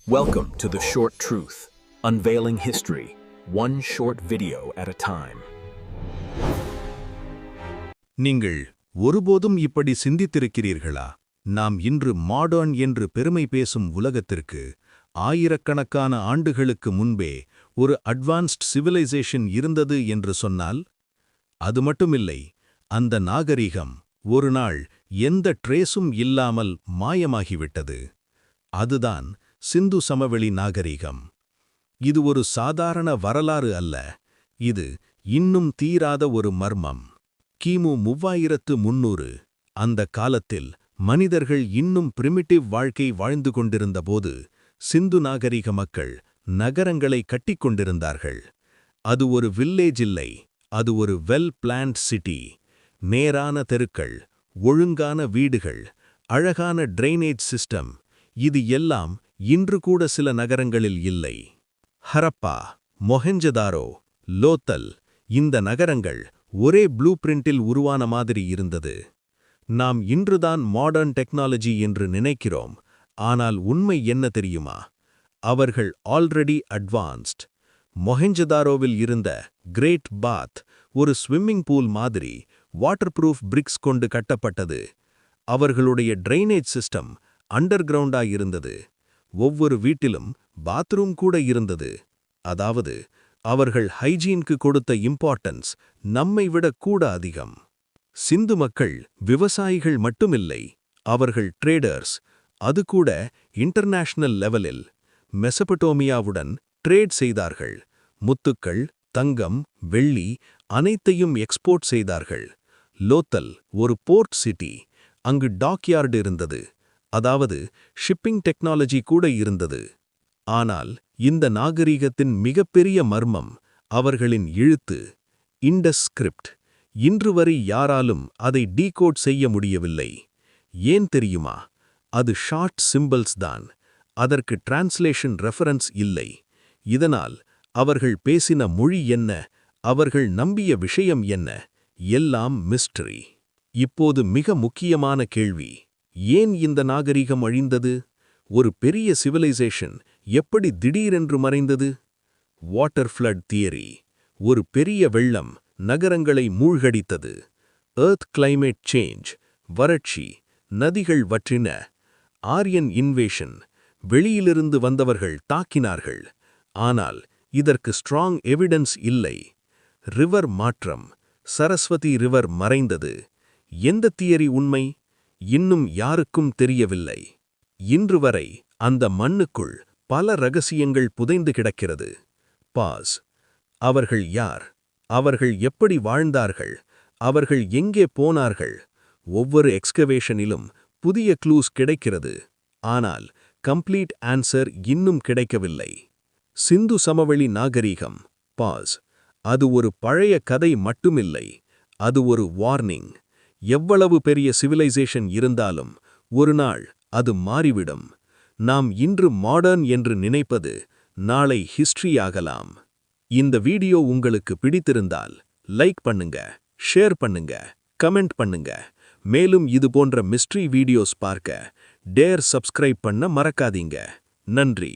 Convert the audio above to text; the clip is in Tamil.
Welcome to The Short Truth, unveiling history, one short video at a time. நீங்கள் ஒருபோதும் இப்படி சிந்தித்திருக்கிறீர்களா? நாம் இன்று மாடர்ன் என்று பெருமை பேசும் உலகத்திற்கு ஆயிரக்கணக்கான ஆண்டுகளுக்கு முன்பே ஒரு அட்வான்ஸ்ட் சிவிலைசேஷன் இருந்தது என்று சொன்னால்? அது மட்டுமில்லை, அந்த நாகரிகம் ஒரு நாள் எந்த ட்ரேஸும் இல்லாமல் மாயமாகிவிட்டது. அதுதான் சிந்து சமவெளி நாகரிகம். இது ஒரு சாதாரண வரலாறு அல்ல, இது இன்னும் தீராத ஒரு மர்மம். கிமு 3300 அந்த காலத்தில் மனிதர்கள் இன்னும் பிரிமிட்டிவ் வாழ்க்கை வாழ்ந்து கொண்டிருந்தபோது சிந்து நாகரிக மக்கள் நகரங்களை கட்டிக்கொண்டிருந்தார்கள். அது ஒரு வில்லேஜ் இல்லை, அது ஒரு வெல் பிளான்ட் சிட்டி. நேரான தெருக்கள், ஒழுங்கான வீடுகள், அழகான ட்ரைனேஜ் சிஸ்டம், இது எல்லாம் இன்று கூட சில நகரங்களில் இல்லை. ஹரப்பா, மொஹெஞ்சதாரோ, லோத்தல், இந்த நகரங்கள் ஒரே ப்ளூ பிரிண்டில் உருவான மாதிரி இருந்தது. நாம் இன்றுதான் மாடர்ன் டெக்னாலஜி என்று நினைக்கிறோம், ஆனால் உண்மை என்ன தெரியுமா? அவர்கள் ஆல்ரெடி அட்வான்ஸ்ட். மொஹெஞ்சதாரோவில் இருந்த கிரேட் பாத் ஒரு ஸ்விம்மிங் பூல் மாதிரி வாட்டர்ப்ரூஃப் பிரிக்ஸ் கொண்டு கட்டப்பட்டது. அவர்களுடைய ட்ரைனேஜ் சிஸ்டம் அண்டர் கிரவுண்டா இருந்தது. ஒவ்வொரு வீட்டிலும் பாத்ரூம் கூட இருந்தது. அதாவது அவர்கள் ஹைஜீனுக்கு கொடுத்த இம்பார்ட்டன்ஸ் நம்மை விட கூட அதிகம். சிந்து மக்கள் விவசாயிகள் மட்டுமில்லை, அவர்கள் ட்ரேடர்ஸ். அது கூட இன்டர்நேஷனல் லெவலில். மெசபடோமியாவுடன் ட்ரேட் செய்தார்கள். முத்துக்கள், தங்கம், வெள்ளி அனைத்தையும் எக்ஸ்போர்ட் செய்தார்கள். லோத்தல் ஒரு போர்ட் சிட்டி. அங்கு டாக்யார்டு இருந்தது, அதாவது ஷிப்பிங் டெக்னாலஜி கூட இருந்தது. ஆனால் இந்த நாகரிகத்தின் மிகப்பெரிய மர்மம் அவர்களின் எழுத்து, இண்டஸ் ஸ்கிரிப்ட். இன்று வரை யாராலும் அதை டீகோட் செய்ய முடியவில்லை. ஏன் தெரியுமா? அது ஷார்ட் சிம்பிள்ஸ் தான். அதற்கு டிரான்ஸ்லேஷன் ரெஃபரன்ஸ் இல்லை. இதனால் அவர்கள் பேசின மொழி என்ன, அவர்கள் நம்பிய விஷயம் என்ன, எல்லாம் மிஸ்டரி. இப்போது மிக முக்கியமான கேள்வி, ஏன் இந்த நாகரிகம் அழிந்தது? ஒரு பெரிய சிவிலைசேஷன் எப்படி திடீரென்று மறைந்தது? Water flood theory. ஒரு பெரிய வெள்ளம் நகரங்களை மூழ்கடித்தது. எர்த் கிளைமேட் சேஞ்ச், வறட்சி, நதிகள் வற்றின. ஆரியன் இன்வேஷன், வெளியிலிருந்து வந்தவர்கள் தாக்கினார்கள். ஆனால் இதற்கு ஸ்ட்ராங் எவிடன்ஸ் இல்லை. ரிவர் மாற்றம், சரஸ்வதி ரிவர் மறைந்தது. எந்த தியரி உண்மை? இன்னும் யாருக்கும் தெரியவில்லை. இன்று வரை அந்த மண்ணுக்குள் பல ரகசியங்கள் புதைந்து கிடக்கிறது. பாஸ். அவர்கள் யார்? அவர்கள் எப்படி வாழ்ந்தார்கள்? அவர்கள் எங்கே போனார்கள்? ஒவ்வொரு எக்ஸ்கவேஷனிலும் புதிய க்ளூஸ் கிடைக்கிறது. ஆனால் கம்ப்ளீட் ஆன்சர் இன்னும் கிடைக்கவில்லை. சிந்து சமவெளி நாகரிகம். பாஸ். அது ஒரு பழைய கதை மட்டுமில்லை, அது ஒரு வார்னிங். எவ்வளவு பெரிய சிவிலைசேஷன் இருந்தாலும் ஒரு நாள் அது மாறிவிடும். நாம் இன்று மாடர்ன் என்று நினைப்பது நாளை ஹிஸ்டரி ஆகலாம். இந்த வீடியோ உங்களுக்கு பிடித்திருந்தால் லைக் பண்ணுங்க, ஷேர் பண்ணுங்க, கமெண்ட் பண்ணுங்க. மேலும் இது போன்ற மிஸ்ட்ரி வீடியோஸ் பார்க்க டேர் சப்ஸ்கிரைப் பண்ண மறக்காதீங்க. நன்றி.